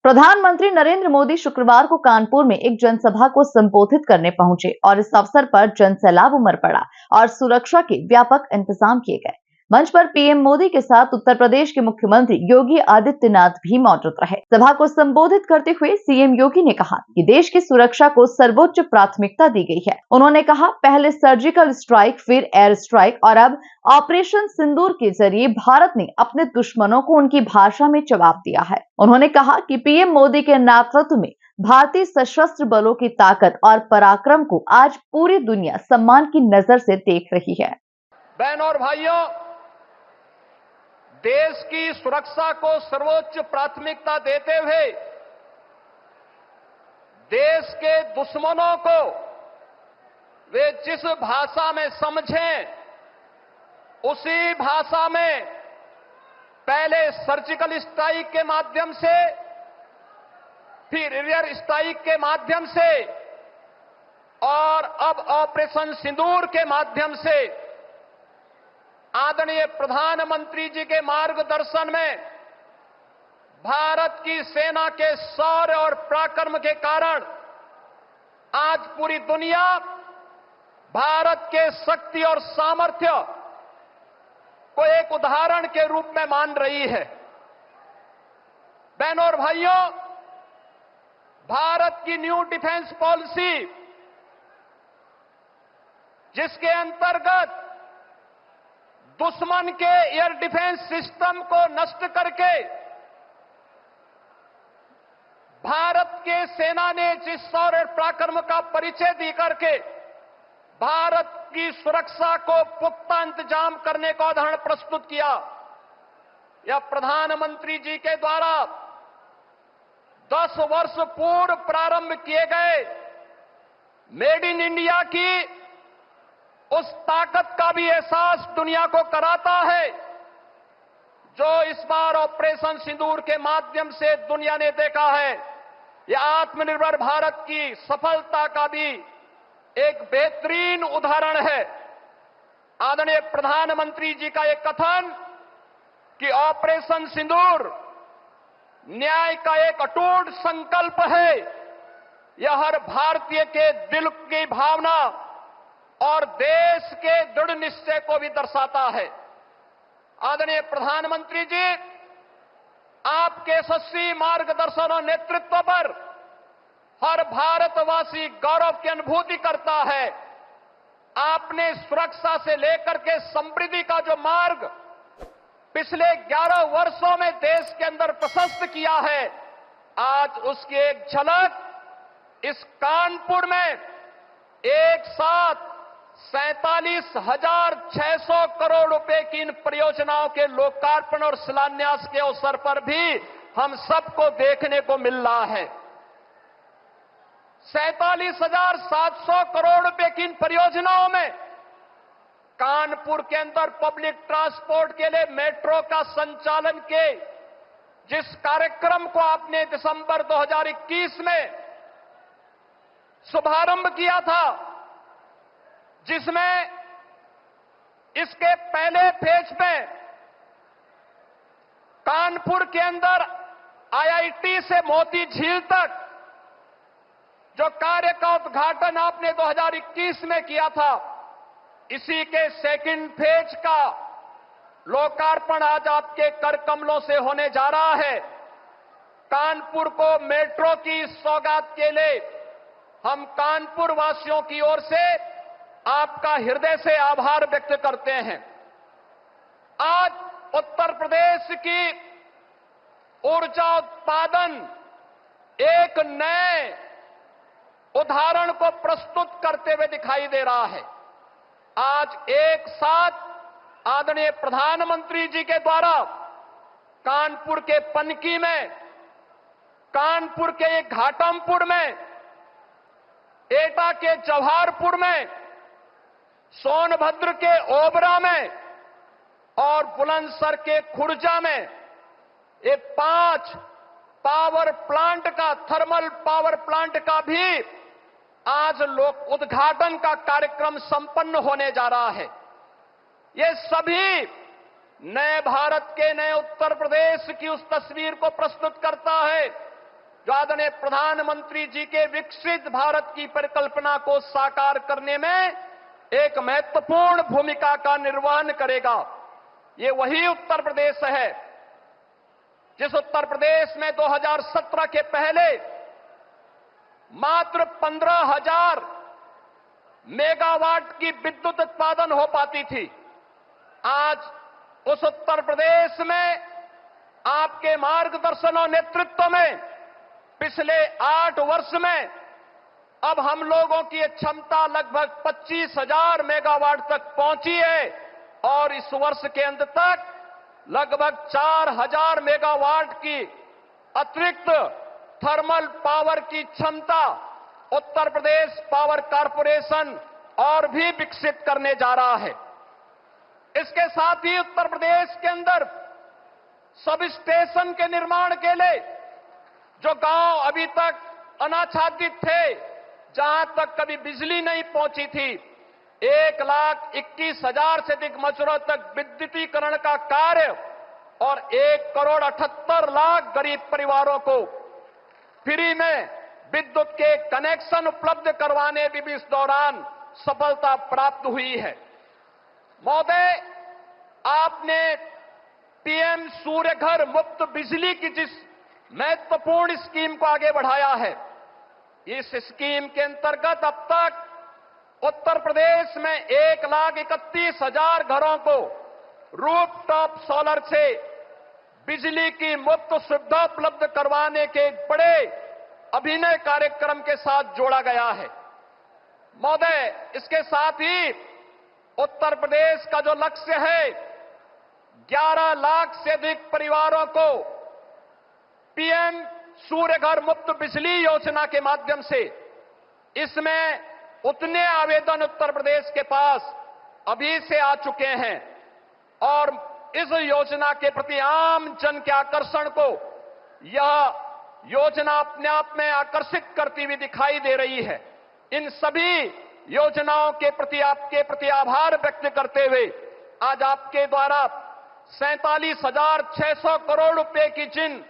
प्रधानमंत्री नरेंद्र मोदी शुक्रवार को कानपुर में एक जनसभा को संबोधित करने पहुंचे और इस अवसर पर जनसैलाब उमड़ पड़ा और सुरक्षा के व्यापक इंतजाम किए गए। मंच पर पीएम मोदी के साथ उत्तर प्रदेश के मुख्यमंत्री योगी आदित्यनाथ भी मौजूद रहे। सभा को संबोधित करते हुए सीएम योगी ने कहा कि देश की सुरक्षा को सर्वोच्च प्राथमिकता दी गई है। उन्होंने कहा, पहले सर्जिकल स्ट्राइक, फिर एयर स्ट्राइक और अब ऑपरेशन सिंदूर के जरिए भारत ने अपने दुश्मनों को उनकी भाषा में जवाब दिया है। उन्होंने कहा कि पीएम मोदी के नेतृत्व में भारतीय सशस्त्र बलों की ताकत और पराक्रम को आज पूरी दुनिया सम्मान की नजर से देख रही है। बहनों और भाइयों, देश की सुरक्षा को सर्वोच्च प्राथमिकता देते हुए देश के दुश्मनों को वे जिस भाषा में समझें, उसी भाषा में पहले सर्जिकल स्ट्राइक के माध्यम से, फिर एयर स्ट्राइक के माध्यम से और अब ऑपरेशन सिंदूर के माध्यम से आदरणीय प्रधानमंत्री जी के मार्गदर्शन में भारत की सेना के शौर्य और पराक्रम के कारण आज पूरी दुनिया भारत के शक्ति और सामर्थ्य को एक उदाहरण के रूप में मान रही है। बहनों और भाइयों, भारत की न्यू डिफेंस पॉलिसी, जिसके अंतर्गत दुश्मन के एयर डिफेंस सिस्टम को नष्ट करके भारत के सेना ने जिस शौर्य और पराक्रम का परिचय दी करके भारत की सुरक्षा को पुख्ता इंतजाम करने का उदाहरण प्रस्तुत किया, यह प्रधानमंत्री जी के द्वारा 10 वर्ष पूर्व प्रारंभ किए गए मेड इन इंडिया की उस ताकत का भी एहसास दुनिया को कराता है, जो इस बार ऑपरेशन सिंदूर के माध्यम से दुनिया ने देखा है। यह आत्मनिर्भर भारत की सफलता का भी एक बेहतरीन उदाहरण है। आदरणीय प्रधानमंत्री जी का यह कथन कि ऑपरेशन सिंदूर न्याय का एक अटूट संकल्प है, यह हर भारतीय के दिल की भावना और देश के दृढ़ निश्चय को भी दर्शाता है। आदरणीय प्रधानमंत्री जी, आपके यशस्वी मार्गदर्शन और नेतृत्व पर हर भारतवासी गौरव की अनुभूति करता है। आपने सुरक्षा से लेकर के समृद्धि का जो मार्ग पिछले 11 वर्षों में देश के अंदर प्रशस्त किया है, आज उसकी एक झलक इस कानपुर में एक साथ 47,600 करोड़ रुपए की इन परियोजनाओं के लोकार्पण और शिलान्यास के अवसर पर भी हम सबको देखने को मिल रहा है। 47,700 करोड़ रुपए की इन परियोजनाओं में कानपुर के अंदर पब्लिक ट्रांसपोर्ट के लिए मेट्रो का संचालन के जिस कार्यक्रम को आपने दिसंबर 2021 में शुभारंभ किया था, जिसमें इसके पहले फेज में कानपुर के अंदर आईआईटी से मोती झील तक जो कार्य का उद्घाटन आपने 2021 में किया था, इसी के सेकंड फेज का लोकार्पण आज आपके कर कमलों से होने जा रहा है। कानपुर को मेट्रो की सौगात के लिए हम कानपुर वासियों की ओर से आपका हृदय से आभार व्यक्त करते हैं। आज उत्तर प्रदेश की ऊर्जा उत्पादन एक नए उदाहरण को प्रस्तुत करते हुए दिखाई दे रहा है। आज एक साथ आदरणीय प्रधानमंत्री जी के द्वारा कानपुर के पनकी में, कानपुर के घाटमपुर में, एटा के जवाहरपुर में, सोनभद्र के ओबरा में और बुलंदशहर के खुर्जा में ये 5 पावर प्लांट का, थर्मल पावर प्लांट का भी आज लोक उद्घाटन का कार्यक्रम संपन्न होने जा रहा है। ये सभी नए भारत के, नए उत्तर प्रदेश की उस तस्वीर को प्रस्तुत करता है जो आदरणीय प्रधानमंत्री जी के विकसित भारत की परिकल्पना को साकार करने में एक महत्वपूर्ण भूमिका का निर्वहन करेगा। ये वही उत्तर प्रदेश है जिस उत्तर प्रदेश में 2017 के पहले मात्र 15,000 मेगावाट की विद्युत उत्पादन हो पाती थी। आज उस उत्तर प्रदेश में आपके मार्गदर्शन और नेतृत्व में पिछले 8 वर्ष में अब हम लोगों की क्षमता लगभग 25,000 मेगावाट तक पहुंची है और इस वर्ष के अंत तक लगभग 4,000 मेगावाट की अतिरिक्त थर्मल पावर की क्षमता उत्तर प्रदेश पावर कॉरपोरेशन और भी विकसित करने जा रहा है। इसके साथ ही उत्तर प्रदेश के अंदर सब स्टेशन के निर्माण के लिए जो गांव अभी तक अनाच्छादित थे, जहां तक कभी बिजली नहीं पहुंची थी, 1,21,000 से अधिक मजरों तक विद्युतीकरण का कार्य और 1,78,00,000 गरीब परिवारों को फ्री में विद्युत के कनेक्शन उपलब्ध करवाने में भी इस दौरान सफलता प्राप्त हुई है। महोदय, आपने पीएम सूर्य घर मुफ्त बिजली की जिस महत्वपूर्ण स्कीम को आगे बढ़ाया है, इस स्कीम के अंतर्गत अब तक उत्तर प्रदेश में 1,31,000 घरों को रूफटॉप सोलर से बिजली की मुफ्त सुविधा उपलब्ध करवाने के एक बड़े अभिनव कार्यक्रम के साथ जोड़ा गया है। महोदय, इसके साथ ही उत्तर प्रदेश का जो लक्ष्य है 11 लाख से अधिक परिवारों को पीएम सूर्य घर मुफ्त बिजली योजना के माध्यम से, इसमें उतने आवेदन उत्तर प्रदेश के पास अभी से आ चुके हैं और इस योजना के प्रति आम जन के आकर्षण को यह योजना अपने आप में आकर्षित करती हुई दिखाई दे रही है। इन सभी योजनाओं के प्रति आपके प्रति आभार व्यक्त करते हुए आज आपके द्वारा 47,600 करोड़ रुपए की जिन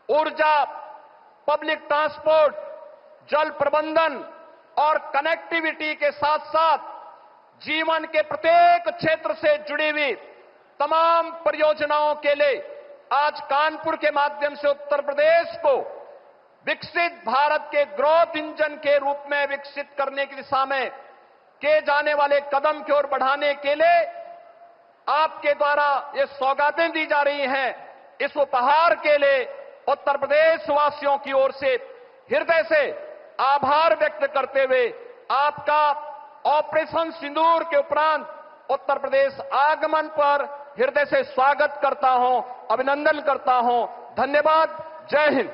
ऊर्जा, पब्लिक ट्रांसपोर्ट, जल प्रबंधन और कनेक्टिविटी के साथ साथ जीवन के प्रत्येक क्षेत्र से जुड़ी हुई तमाम परियोजनाओं के लिए आज कानपुर के माध्यम से उत्तर प्रदेश को विकसित भारत के ग्रोथ इंजन के रूप में विकसित करने की दिशा में किए जाने वाले कदम की ओर बढ़ाने के लिए आपके द्वारा ये सौगातें दी जा रही हैं। इस उपहार के लिए उत्तर प्रदेश वासियों की ओर से हृदय से आभार व्यक्त करते हुए आपका ऑपरेशन सिंदूर के उपरांत उत्तर प्रदेश आगमन पर हृदय से स्वागत करता हूं, अभिनंदन करता हूं। धन्यवाद। जय हिंद।